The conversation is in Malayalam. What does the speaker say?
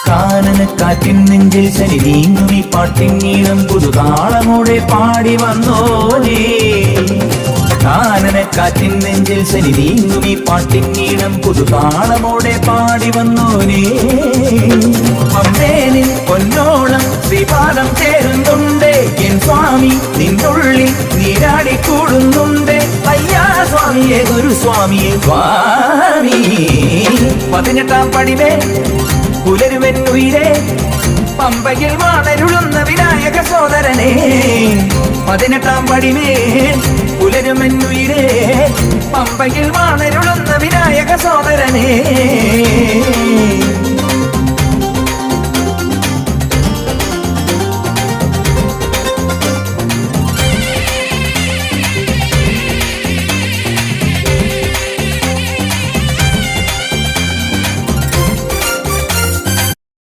കാനനക്കാറ്റിൻ നെഞ്ചിൽ ശനി നീങ്ങുമി പാട്ടിൻ നീളം പുതുതാളമോടെ പാടി വന്നോനേ. കാനനക്കാറ്റിൻ നെഞ്ചിൽ ശനി നീങ്ങുമി പാട്ടിൻ നീളം പുതുതാളമോടെ പാടി വന്നോനേ. അമ്മേനിൽ പൊന്നോളം ശ്രീപാദം ചേരുന്നുണ്ട് എൻ സ്വാമി നിന്നുള്ളിൽ നീരാടിക്കൂടുന്നുണ്ട്. അയ്യാ സ്വാമിയെ ഗുരുസ്വാമിയെ സ്വാമി. 18-ാം പടിമേ പുലരുവൻ ഉയിരേ പമ്പയിൽ വാണരുളുന്ന വിനായക സോദരനെ. 18-ാം പടിമേ പുലരുവൻ ഉയിരേ പമ്പയിൽ വാണരുളുന്ന വിനായക സോദരനെ.